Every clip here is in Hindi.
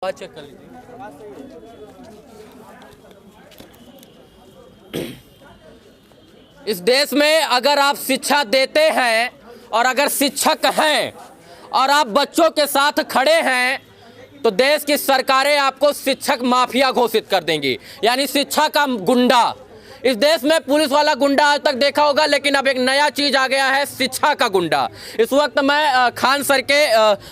चेक कर लीजिए। इस देश में अगर आप शिक्षा देते हैं और अगर शिक्षक हैं और आप बच्चों के साथ खड़े हैं तो देश की सरकारें आपको शिक्षक माफिया घोषित कर देंगी, यानी शिक्षा का गुंडा। इस देश में पुलिस वाला गुंडा आज तक देखा होगा, लेकिन अब एक नया चीज आ गया है, शिक्षा का गुंडा। इस वक्त मैं खान सर के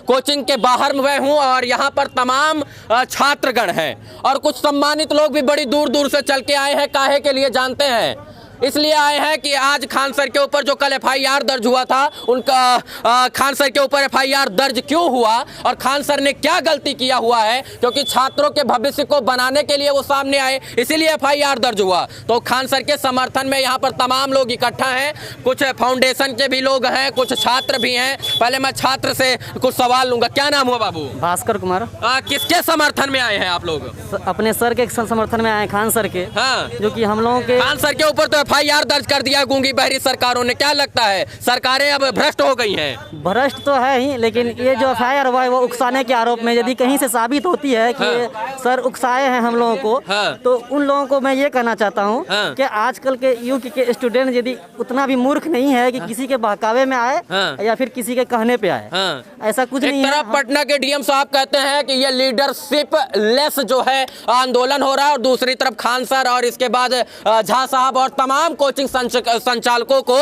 कोचिंग के बाहर में हूं और यहां पर तमाम छात्रगण हैं और कुछ सम्मानित लोग भी बड़ी दूर दूर से चल के आए हैं। काहे के लिए जानते हैं? इसलिए आए हैं कि आज खान सर के ऊपर जो कल एफआईआर दर्ज हुआ था, उनका खान सर के ऊपर एफआईआर दर्ज क्यों हुआ और खान सर ने क्या गलती किया हुआ है, क्योंकि छात्रों के भविष्य को बनाने के लिए वो सामने आए, इसीलिए एफआईआर दर्ज हुआ। तो खान सर के समर्थन में यहाँ पर तमाम लोग इकट्ठा हैं, कुछ फाउंडेशन के भी लोग हैं, कुछ छात्र भी हैं। पहले मैं छात्र से कुछ सवाल लूंगा। क्या नाम हुआ बाबू? भास्कर कुमार। किसके समर्थन में आए हैं आप लोग? अपने सर के समर्थन में आए, खान सर के। हाँ, जो कि हम लोगों के खान सर के ऊपर तो एफआईआर दर्ज कर दिया गूंगी बहरी सरकारों ने। क्या लगता है सरकारें अब भ्रष्ट हो गई हैं? भ्रष्ट तो है ही, लेकिन ये जो एफआईआर हुआ है वो उकसाने के आरोप में यदि कहीं से साबित होती है कि सर उकसाए हैं हम लोगों को, तो उन लोगों को मैं ये कहना चाहता हूँ कि आजकल के युग के स्टूडेंट यदि उतना भी मूर्ख नहीं है कि किसी के बहकावे में आए या फिर किसी के कहने पे आए, ऐसा कुछ नहीं है। पटना के डीएम साहब कहते हैं कि ये लीडरशिप लेस जो है आंदोलन हो रहा है, और दूसरी तरफ खान सर और इसके बाद झा साहब और तमाम कोचिंग संचालकों को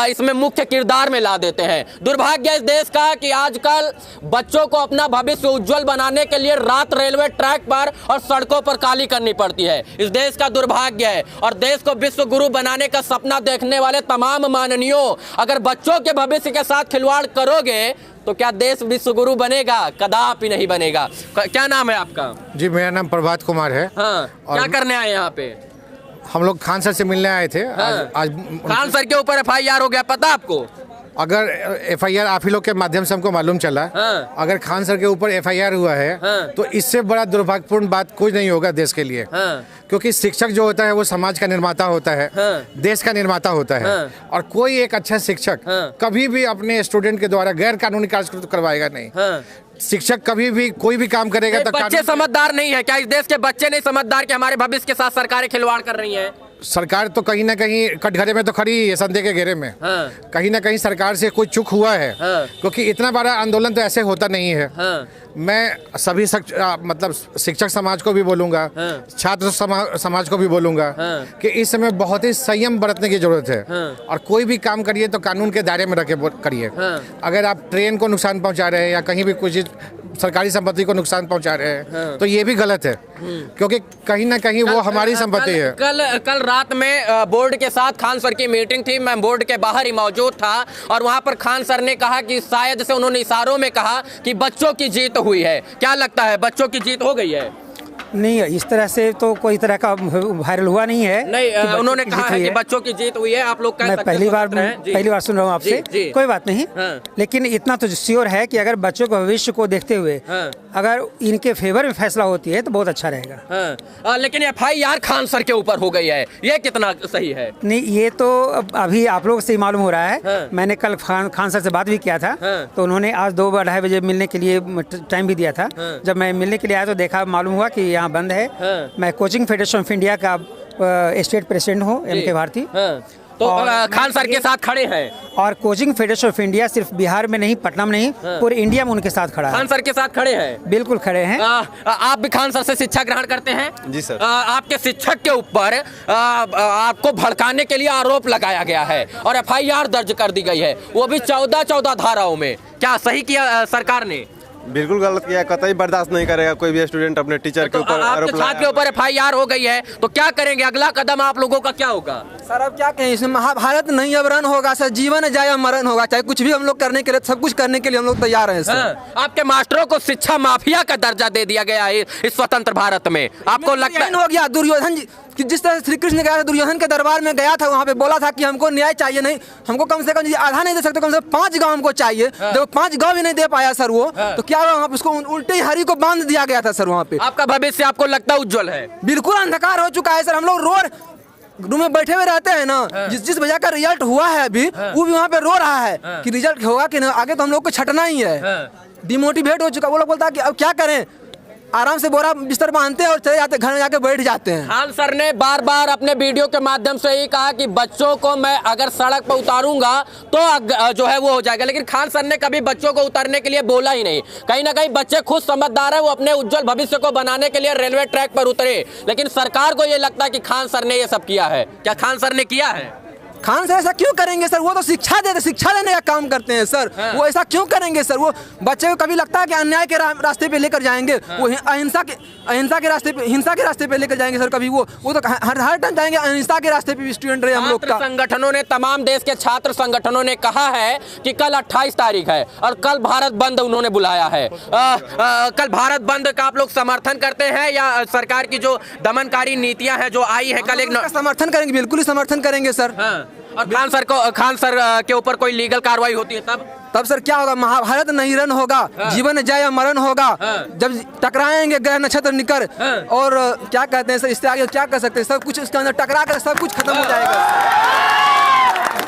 इसमें मुख्य किरदार में ला देते हैं। दुर्भाग्य इस देश का कि आजकल बच्चों को अपना भविष्य उज्जवल बनाने के लिए रात रेलवे ट्रैक पर और सड़कों पर काली करनी पड़ती है। इस देश का दुर्भाग्य है। और देश को विश्व गुरु बनाने का सपना देखने वाले तमाम माननीयों, अगर बच्चों के भविष्य के साथ खिलवाड़ करोगे तो क्या देश विश्व गुरु बनेगा? कदापि नहीं बनेगा। क्या नाम है आपका? जी, मेरा नाम प्रभात कुमार है। हाँ, क्या करने आए यहाँ पे? हम लोग खान सर से मिलने आए थे। आज खान सर के ऊपर एफआईआर हो गया, पता आपको? अगर एफआईआर आप ही लोग के माध्यम से हमको मालूम चला, अगर खान सर के ऊपर एफआईआर हुआ है तो इससे बड़ा दुर्भाग्यपूर्ण बात कुछ नहीं होगा देश के लिए। क्योंकि शिक्षक जो होता है वो समाज का निर्माता होता है, देश का निर्माता होता है। और कोई एक अच्छा शिक्षक कभी भी अपने स्टूडेंट के द्वारा गैर कानूनी कार्य करवाएगा नहीं। शिक्षक कभी भी कोई भी काम करेगा तो बच्चे समझदार नहीं है क्या? इस देश के बच्चे नहीं समझदार कि हमारे भविष्य के साथ सरकारें खिलवाड़ कर रही हैं? सरकार तो कहीं ना कहीं कटघरे में तो खड़ी है, संदेह के घेरे में। कहीं ना कहीं सरकार से कोई चूक हुआ है, क्योंकि इतना बड़ा आंदोलन तो ऐसे होता नहीं है। मैं सभी मतलब शिक्षक समाज को भी बोलूंगा, छात्र समाज को भी बोलूंगा कि इस समय बहुत ही संयम बरतने की जरूरत है। और कोई भी काम करिए तो कानून के दायरे में रख के करिए। अगर आप ट्रेन को नुकसान पहुंचा रहे हैं या कहीं भी कुछ सरकारी संपत्ति को नुकसान पहुंचा रहे हैं तो ये भी गलत है, क्योंकि कहीं ना कहीं वो हमारी संपत्ति है। कल रात में बोर्ड के साथ खान सर की मीटिंग थी, मैं बोर्ड के बाहर ही मौजूद था और वहां पर खान सर ने कहा कि शायद से उन्होंने इशारों में कहा कि बच्चों की जीत हुई है। क्या लगता है, बच्चों की जीत हो गई है? नहीं, इस तरह से तो कोई तरह का वायरल हुआ नहीं है। नहीं, उन्होंने कहा है कि बच्चों की जीत हुई है। आप लोग मैं पहली बार सुन रहा हूँ आपसे। कोई बात नहीं, लेकिन इतना तो श्योर है कि अगर बच्चों के भविष्य को देखते हुए अगर इनके फेवर में फैसला होती है तो बहुत अच्छा रहेगा। लेकिन एफआईआर खान सर के ऊपर हो गई है, ये कितना सही है? नहीं, ये तो अभी आप लोगों से ही मालूम हो रहा है। मैंने कल खान सर से बात भी किया था, तो उन्होंने आज 2-2:30 बजे मिलने के लिए टाइम भी दिया था। जब मैं मिलने के लिए आया तो देखा, मालूम हुआ कि बंद है। मैं कोचिंग फेडरेशन ऑफ इंडिया का स्टेट प्रेसिडेंट हूँ, MK भारती। तो खान सर के साथ खड़े हैं। और कोचिंग फेडरेशन ऑफ इंडिया सिर्फ बिहार में नहीं, पटना में नहीं, पूरे इंडिया में उनके साथ खड़ा है। खान सर के साथ खड़े हैं? बिल्कुल खड़े हैं। आप भी खान सर से शिक्षा ग्रहण करते हैं? जी सर। आपके शिक्षक के ऊपर आपको भड़काने के लिए आरोप लगाया गया है और एफआईआर दर्ज कर दी गई है, वो भी 14 धाराओं में। क्या सही किया सरकार ने? बिल्कुल गलत किया, कतई बर्दाश्त नहीं करेगा कोई भी स्टूडेंट अपने टीचर के ऊपर आरोप लगाए। छात्र के ऊपर एफआईआर हो गई है तो क्या करेंगे? अगला कदम आप लोगों का क्या होगा? सर अब क्या कहें, इसमें महाभारत नहीं अब रन होगा सर, जीवन जाए या मरण होगा। चाहे कुछ भी हम लोग करने के लिए, सब कुछ करने के लिए हम लोग तैयार हैं सर। आपके मास्टरों को शिक्षा माफिया का दर्जा दे दिया गया है इस स्वतंत्र भारत में। आपको लगता हो गया दुर्योधन जी कि जिस तरह श्री कृष्ण गया था, दुर्योधन के दरबार में गया था, वहाँ पे बोला था कि हमको न्याय चाहिए, नहीं हमको कम से कम आधा नहीं दे सकते, कम से कम 5 गाँव हमको चाहिए। जब 5 गाँव भी नहीं दे पाया सर वो, तो क्या हुआ, उसको उल्टे ही हरी को बांध दिया गया था सर वहाँ पे। आपका भविष्य आपको लगता है उज्जवल है? बिल्कुल अंधकार हो चुका है सर। हम लोग रूम में बैठे हुए रहते हैं ना, जिस भैया का रिजल्ट हुआ है अभी, वो भी वहाँ पे रो रहा है कि रिजल्ट होगा कि ना, आगे तो हम लोग को छटना ही है। डिमोटिवेट हो चुका। वो लोग बोलता है कि अब क्या करें, आराम से बोरा बिस्तर बांधते हैं और चले जाते, घर में जाके बैठ जाते हैं। खान सर ने बार बार अपने वीडियो के माध्यम से ही कहा कि बच्चों को मैं अगर सड़क पर उतारूंगा तो जो है वो हो जाएगा, लेकिन खान सर ने कभी बच्चों को उतारने के लिए बोला ही नहीं। कहीं ना कहीं बच्चे खुद समझदार है, वो अपने उज्जवल भविष्य को बनाने के लिए रेलवे ट्रैक पर उतरे, लेकिन सरकार को ये लगता है कि खान सर ने ये सब किया है। क्या खान सर ने किया है? खान सर ऐसा क्यों करेंगे सर? वो तो शिक्षा देने का काम करते हैं सर। वो ऐसा क्यों करेंगे सर? वो बच्चे को कभी लगता है कि अन्याय के रास्ते पे लेकर जाएंगे, वो हिंसा के रास्ते पे लेकर जाएंगे सर? कभी वो तो हर टाइम जाएंगे अहिंसा के रास्ते पे भी स्टूडेंट रहे हम लोग का। संगठनों ने, तमाम देश के छात्र संगठनों ने कहा है कि कल 28 तारीख है और कल भारत बंद उन्होंने बुलाया है। कल भारत बंद का आप लोग समर्थन करते हैं या सरकार की जो दमनकारी नीतियां हैं जो आई है कल एक समर्थन करेंगे, बिल्कुल ही समर्थन करेंगे सर। और खान सर के ऊपर कोई लीगल कार्रवाई होती है तब सर क्या होगा? महाभारत नहीं रन होगा, जीवन जय या मरण होगा। जब टकराएंगे ग्रह नक्षत्र निकर और क्या कहते हैं सर, इससे आगे क्या कर सकते हैं? सब कुछ उसके अंदर टकरा कर सब कुछ खत्म हो जाएगा।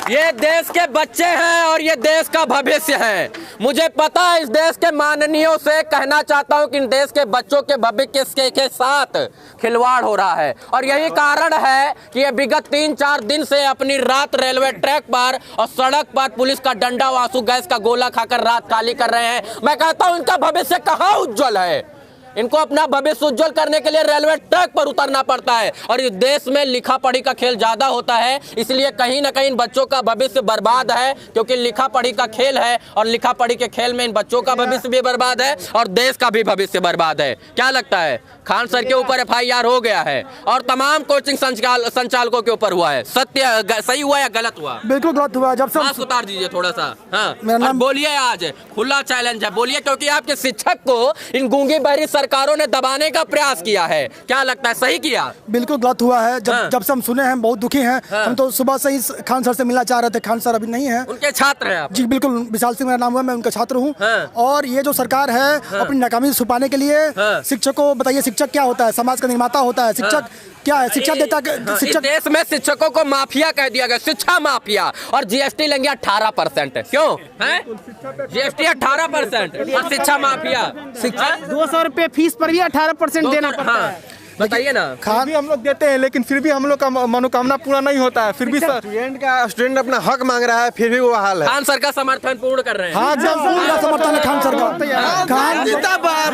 ये देश के बच्चे हैं और ये देश का भविष्य है। मुझे पता है इस देश के माननीयों से कहना चाहता हूं कि इन देश के बच्चों के भविष्य के साथ खिलवाड़ हो रहा है और यही कारण है कि ये विगत 3-4 दिन से अपनी रात रेलवे ट्रैक पर और सड़क पर पुलिस का डंडा व आंसू गैस का गोला खाकर रात काली कर रहे हैं। मैं कहता हूं इनका भविष्य कहाँ उज्जवल है? इनको अपना भविष्य उज्जवल करने के लिए रेलवे ट्रैक पर उतरना पड़ता है और इस देश में लिखा पढ़ी का खेल ज्यादा होता है, इसलिए कहीं ना कहीं इन बच्चों का भविष्य बर्बाद है, क्योंकि लिखा पढ़ी का खेल है और लिखा पढ़ी के खेल में इन बच्चों का भविष्य भी बर्बाद है और देश का भी भविष्य बर्बाद है। क्या लगता है? खान सर के ऊपर FIR हो गया है और तमाम कोचिंग संचालकों के ऊपर हुआ है। सत्य सही हुआ या गलत हुआ? बिल्कुल गलत हुआ। जब से मास्क उतार दीजिए थोड़ा सा। हाँ, मेरा नाम बोलिए, आज खुला चैलेंज है, बोलिए, क्योंकि आपके शिक्षक को इन गूंगी बहरी सरकारों ने दबाने का प्रयास किया है। क्या लगता है सही किया? बिल्कुल गलत हुआ है। जब से हम सुने हैं बहुत दुखी हैं। हम तो सुबह से ही खान सर से मिलना चाह रहे थे, खान सर अभी नहीं है। उनके छात्र हैं आप? जी बिल्कुल, विशाल सिंह मेरा नाम हुआ, मैं उनका छात्र हूँ। और ये जो सरकार है अपनी नाकामी छुपाने के लिए शिक्षक को बताइए, शिक्षक क्या होता है? समाज का निर्माता होता है। शिक्षक क्या है? शिक्षा देता है। शिक्षक देश में शिक्षकों को माफिया कह दिया गया, शिक्षा माफिया, और GST लेंगे 18%। क्यों है GST 18% और शिक्षा माफिया? शिक्षा 200 रुपए फीस पर भी 18% देना पड़ता है। बताइए ना। खान भी हम लोग देते हैं, लेकिन फिर भी हम लोग का मनोकामना पूरा नहीं होता है। फिर भी स्टूडेंट अपना हक मांग रहा है, फिर भी वो हाल है। खान सर का समर्थन पूर्ण कर रहे हैं। हाँ, जब पूरा समर्थन है खान सर का। खान जिंदाबाद,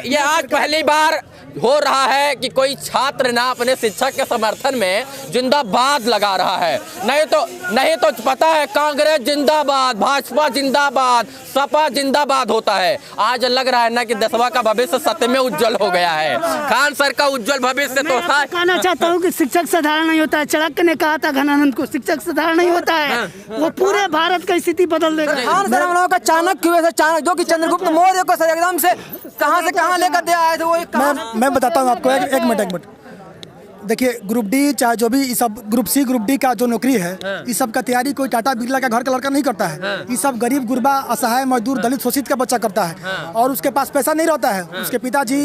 ये आज पहली बार हो रहा है कि कोई छात्र ना अपने शिक्षक के समर्थन में जिंदाबाद लगा रहा है। नहीं तो पता है कांग्रेस जिंदाबाद, भाजपा जिंदाबाद, सपा जिंदाबाद होता है। आज लग रहा है ना कि देशवा का भविष्य सत्य में उज्जवल हो गया है। खान सर का उज्जवल भविष्य तो था। कहना चाहता हूँ कि शिक्षक साधारण नहीं होता है। चाणक्य ने कहा था घनानंद को, शिक्षक साधारण नहीं होता है, वो पूरे भारत की स्थिति बदल देगा। खान सर हम लोगों का चाणक्य जो कि चंद्रगुप्त मौर्य को सर एकदम से कहां लेकर दे आए थे। वो मैं बताता हूँ आपको, एक मिनट। देखिए, ग्रुप डी चाहे जो भी सब ग्रुप सी ग्रुप डी का जो नौकरी है, इस सब का तैयारी कोई टाटा बिरला का घर का लड़का नहीं करता है। ये सब गरीब गुरबा, असहाय, मजदूर, दलित, शोषित का बच्चा करता है और उसके पास पैसा नहीं रहता है। उसके पिताजी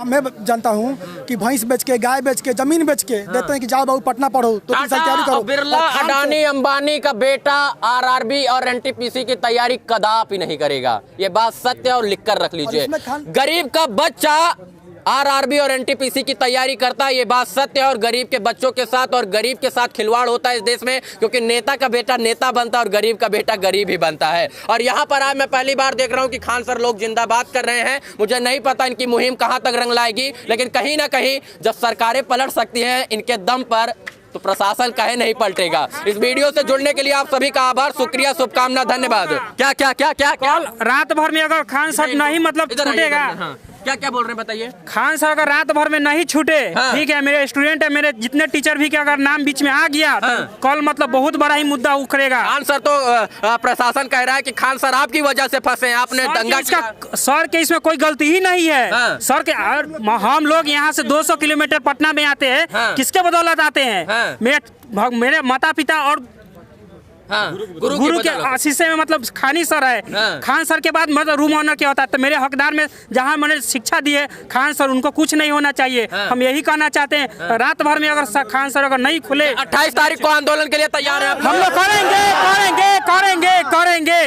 मैं जानता हूँ कि भैंस बेच के, गाय बेच के, जमीन बेच के देते हैं कि जाओ बाबू पटना पढ़ो, तो तैयारी करो। बिरला, अडानी, अंबानी का बेटा RRB और NTPC की तैयारी कदापि नहीं करेगा। ये बात सत्य और लिख कर रख लीजिए। गरीब का बच्चा RRB और NTPC की तैयारी करता है, ये बात सत्य है। और गरीब के बच्चों के साथ और गरीब के साथ खिलवाड़ होता है इस देश में, क्योंकि नेता का बेटा नेता बनता है और गरीब का बेटा गरीब ही बनता है। और यहाँ पर आज मैं पहली बार देख रहा हूँ कि खान सर लोग जिंदाबाद कर रहे हैं। मुझे नहीं पता इनकी मुहिम कहाँ तक रंग लाएगी, लेकिन कहीं ना कहीं जब सरकारें पलट सकती हैं इनके दम पर, तो प्रशासन काहे नहीं पलटेगा। इस वीडियो से जुड़ने के लिए आप सभी का आभार, शुक्रिया, शुभकामना, धन्यवाद। क्या रात भर में अगर खान सर नहीं मतलब छूटेगा, क्या बोल रहे हैं बताइए। खान सर अगर रात भर में नहीं छूटे, ठीक है, मेरे स्टूडेंट है, मेरे जितने टीचर भी के अगर नाम बीच में आ गया तो कल मतलब बहुत बड़ा ही मुद्दा उखड़ेगा। खान सर तो प्रशासन कह रहा है कि खान सर आपकी वजह से फंसे हैं, आपने दंगा किया। सर के इसमें कोई गलती ही नहीं है। सर के हम लोग यहाँ से 200 किलोमीटर पटना में आते हैं, किसके बदौलत आते हैं? मेरे माता पिता और गुरु के शीशे में मतलब खानी सर है। खान सर के बाद मतलब रूम ऑनर क्या होता है। तो मेरे हकदार में जहाँ मैंने शिक्षा दी है खान सर, उनको कुछ नहीं होना चाहिए। हम यही कहना चाहते हैं, रात भर में अगर खान सर अगर नहीं खुले, 28 तारीख को आंदोलन के लिए तैयार है हम लोग करेंगे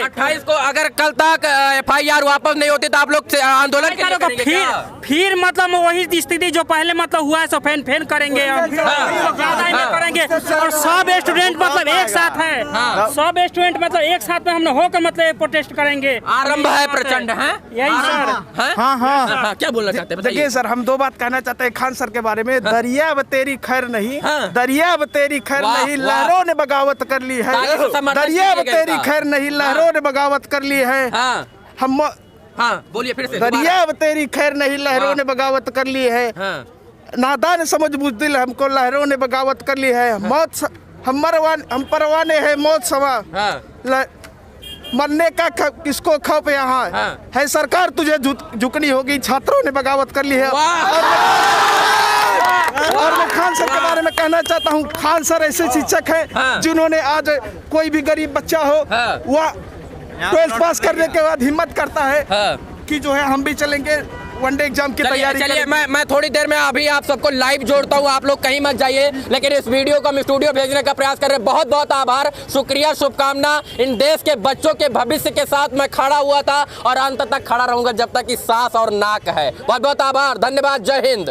28 को अगर कल तक FIR वापस नहीं होती तो आप लोग आंदोलन करेंगे। फिर मतलब वही स्थिति जो पहले मतलब हुआ है सो फेन करेंगे करेंगे। और सब स्टूडेंट मतलब एक साथ है, सब स्टूडेंट मतलब एक साथ में हम होकर मतलब प्रोटेस्ट करेंगे। आरंभ है प्रचंड है यही सर। हाँ क्या बोलना चाहते हैं? देखिए सर, हम 2 बात कहना चाहते हैं खान सर के बारे में। दरिया अब तेरी खैर नहीं, दरिया अब तेरी खैर नहीं, लहरों ने बगावत कर ली है। दरिया अब तेरी खैर नहीं, लहरों ने बगावत कर ली है। हम बोलिए फिर से। दरिया अब तेरी खैर नहीं, लहरों ने बगावत कर ली है। नादान समझ बुज़दिल हमको लहरों ने बगावत कर ली है। मौत हम परवाने हैं मौत समा, मरने का किसको खौफ यहाँ है। सरकार तुझे झुकनी होगी, छात्रों ने बगावत कर ली है। और मैं खान सर के बारे में कहना चाहता हूँ, खान सर ऐसे शिक्षक हैं जिन्होंने आज कोई भी गरीब बच्चा हो वह 12th पास करने के बाद हिम्मत करता है कि जो है हम भी चलेंगे वनडे एग्जाम की तैयारी। चलिए मैं थोड़ी देर में अभी आप सबको लाइव जोड़ता हूँ, आप लोग कहीं मत जाइए। लेकिन इस वीडियो को हम स्टूडियो भेजने का प्रयास कर रहे हैं। बहुत बहुत आभार, शुक्रिया, शुभकामना। इन देश के बच्चों के भविष्य के साथ मैं खड़ा हुआ था और अंत तक खड़ा रहूंगा जब तक कि सांस और नाक है। बहुत बहुत आभार, धन्यवाद, जय हिंद।